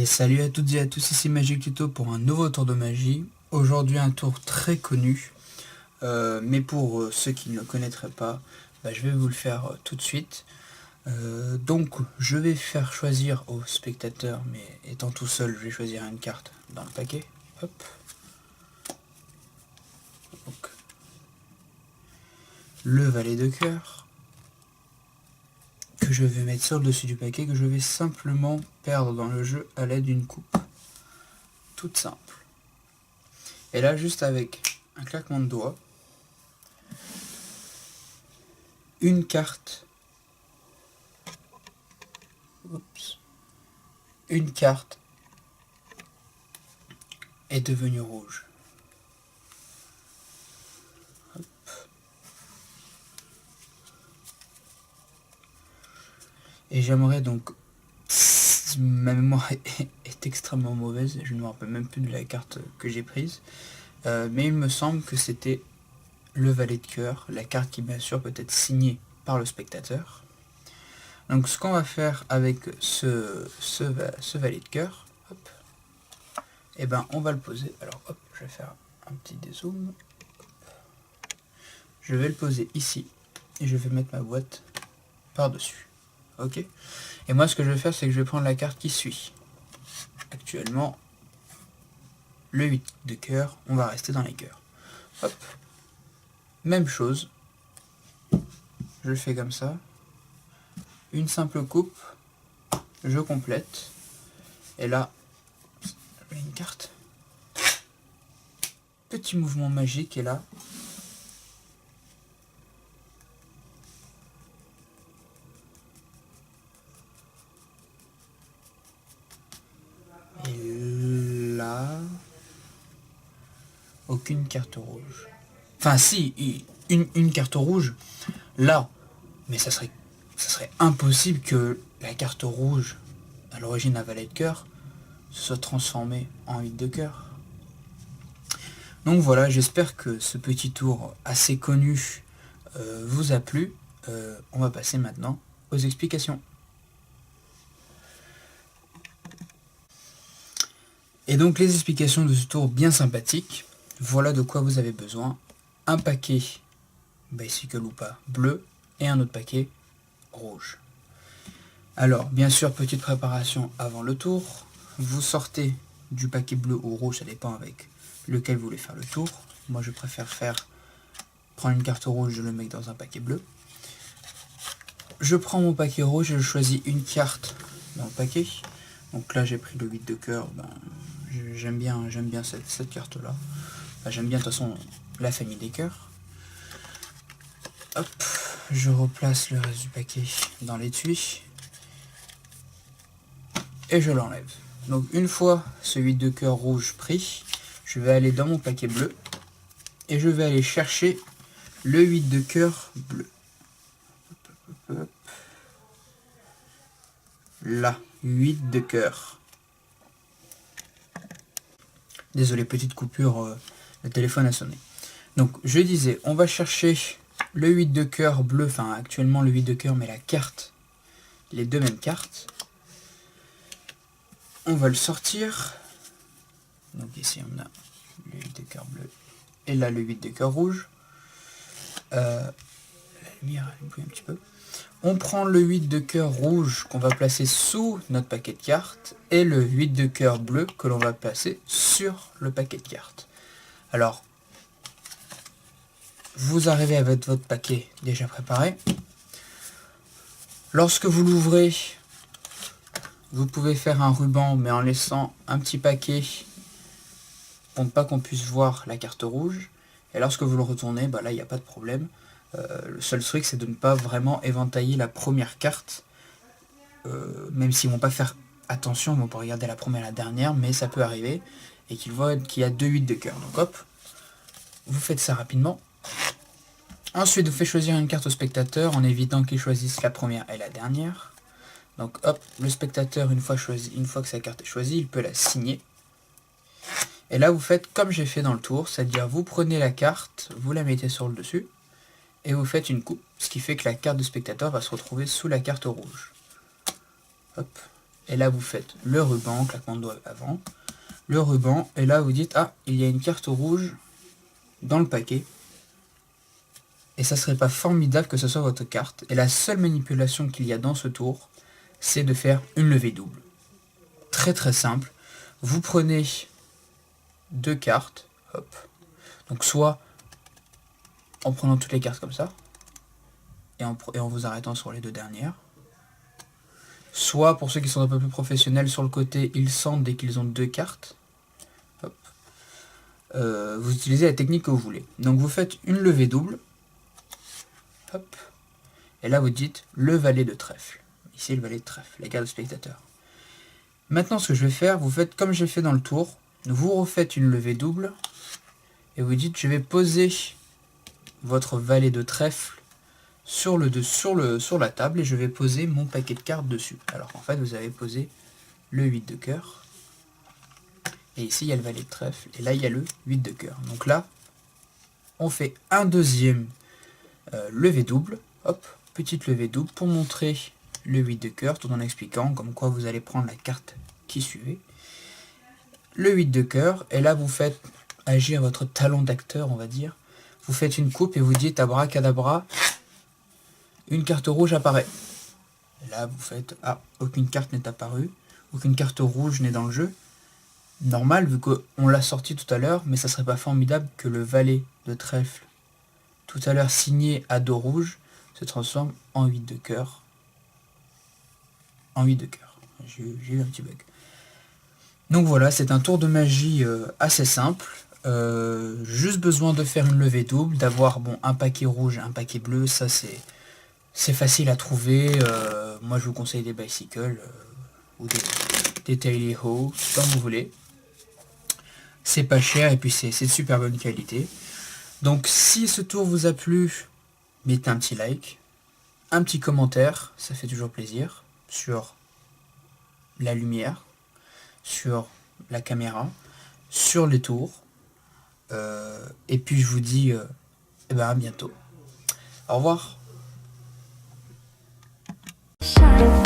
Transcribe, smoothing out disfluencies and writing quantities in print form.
Et salut à toutes et à tous, ici Magic Tuto pour un nouveau tour de magie. Aujourd'hui un tour très connu, mais pour ceux qui ne le connaîtraient pas, je vais vous le faire tout de suite. Donc je vais faire choisir au spectateur, mais étant tout seul, je vais choisir une carte dans le paquet. Hop. Donc, le valet de cœur, que je vais mettre sur le dessus du paquet, que je vais simplement perdre dans le jeu à l'aide d'une coupe. Toute simple. Et là, juste avec un claquement de doigts, une carte, une carte est devenue rouge. Hop. Et j'aimerais donc, ma mémoire est extrêmement mauvaise, je ne me rappelle même plus de la carte que j'ai prise, mais il me semble que c'était le valet de cœur, la carte qui bien sûr peut être signée par le spectateur. Donc ce qu'on va faire avec ce valet de cœur, hop, et on va le poser. Alors hop, je vais faire un petit dézoom. Je vais le poser ici et je vais mettre ma boîte par-dessus. Ok. Et moi ce que je vais faire, c'est que je vais prendre la carte qui suit. Actuellement, le 8 de cœur, on va rester dans les cœurs. Hop. Même chose. Je le fais comme ça. Une simple coupe. Je complète. Et là, une carte. Petit mouvement magique et là. Et là. Aucune carte rouge. Enfin si, une carte rouge. Là. Mais ça serait impossible que la carte rouge, à l'origine un valet de cœur, soit transformée en 8 de cœur. Donc voilà, j'espère que ce petit tour assez connu vous a plu. On va passer maintenant aux explications. Et donc les explications de ce tour bien sympathique, voilà de quoi vous avez besoin. Un paquet Bicycle ou pas bleu et un autre paquet rouge. Alors bien sûr, petite préparation avant le tour, vous sortez du paquet bleu ou rouge, ça dépend avec lequel vous voulez faire le tour. Moi je préfère prendre une carte rouge, je le mets dans un paquet bleu. Je prends mon paquet rouge et je choisis une carte dans le paquet. Donc là j'ai pris le 8 de cœur, j'aime bien cette carte là. J'aime bien de toute façon la famille des cœurs. Hop, je replace le reste du paquet dans l'étui et je l'enlève. Donc une fois ce 8 de cœur rouge pris, je vais aller dans mon paquet bleu et je vais aller chercher le 8 de cœur bleu. Là, 8 de cœur. Désolé, petite coupure, le téléphone a sonné. Donc je disais, on va chercher le 8 de cœur bleu, enfin actuellement le 8 de cœur, mais la carte, les deux mêmes cartes. On va le sortir. Donc ici on a le 8 de cœur bleu et là le 8 de cœur rouge. La lumière elle bouge un petit peu. On prend le 8 de cœur rouge qu'on va placer sous notre paquet de cartes et le 8 de cœur bleu que l'on va placer sur le paquet de cartes. Alors, vous arrivez avec votre paquet déjà préparé. Lorsque vous l'ouvrez, vous pouvez faire un ruban, mais en laissant un petit paquet pour ne pas qu'on puisse voir la carte rouge. Et lorsque vous le retournez, là il n'y a pas de problème. Le seul truc c'est de ne pas vraiment éventailler la première carte. Même s'ils ne vont pas faire attention, ils vont pas regarder la première et la dernière, mais ça peut arriver. Et qu'ils voient qu'il y a 2 8 de cœur. Donc hop, vous faites ça rapidement. Ensuite, vous faites choisir une carte au spectateur en évitant qu'il choisisse la première et la dernière. Donc hop, le spectateur, une fois que sa carte est choisie, il peut la signer. Et là, vous faites comme j'ai fait dans le tour, c'est-à-dire vous prenez la carte, vous la mettez sur le dessus, et vous faites une coupe, ce qui fait que la carte du spectateur va se retrouver sous la carte rouge. Hop, et là vous faites le ruban, claquement de doigts avant, le ruban, et là vous dites, ah, il y a une carte rouge dans le paquet, et ça serait pas formidable que ce soit votre carte, et la seule manipulation qu'il y a dans ce tour, c'est de faire une levée double. Très très simple, vous prenez 2 cartes, hop, donc soit en prenant toutes les cartes comme ça, et en vous arrêtant sur les 2 dernières, soit pour ceux qui sont un peu plus professionnels sur le côté, ils sentent dès qu'ils ont 2 cartes, hop, vous utilisez la technique que vous voulez. Donc vous faites une levée double, hop, et là vous dites le valet de trèfle, ici le valet de trèfle, la carte de spectateur. Maintenant ce que je vais faire, vous faites comme j'ai fait dans le tour, vous refaites une levée double, et vous dites je vais poser votre valet de trèfle sur la table et je vais poser mon paquet de cartes dessus. Alors qu'en fait vous avez posé le 8 de cœur, et ici il y a le valet de trèfle, et là il y a le 8 de cœur. Donc là on fait un deuxième levée double, hop, petite levée double pour montrer le 8 de cœur, tout en expliquant comme quoi vous allez prendre la carte qui suivait. Le 8 de cœur, et là vous faites agir votre talent d'acteur, on va dire. Vous faites une coupe et vous dites abracadabra, une carte rouge apparaît. Et là vous faites, ah, aucune carte n'est apparue, aucune carte rouge n'est dans le jeu. Normal vu qu'on l'a sorti tout à l'heure, mais ça serait pas formidable que le valet de trèfle, tout à l'heure signé à dos rouge, se transforme en 8 de cœur. En 8 de cœur. J'ai eu un petit bug. Donc voilà, c'est un tour de magie assez simple. Juste besoin de faire une levée double, d'avoir bon, un paquet rouge et un paquet bleu, ça c'est facile à trouver. Moi je vous conseille des bicycles ou des Tally Ho, comme vous voulez. C'est pas cher et puis c'est de super bonne qualité. Donc si ce tour vous a plu, mettez un petit like, un petit commentaire, ça fait toujours plaisir, sur la lumière, sur la caméra, sur les tours. Et puis je vous dis à bientôt. Au revoir. Shine.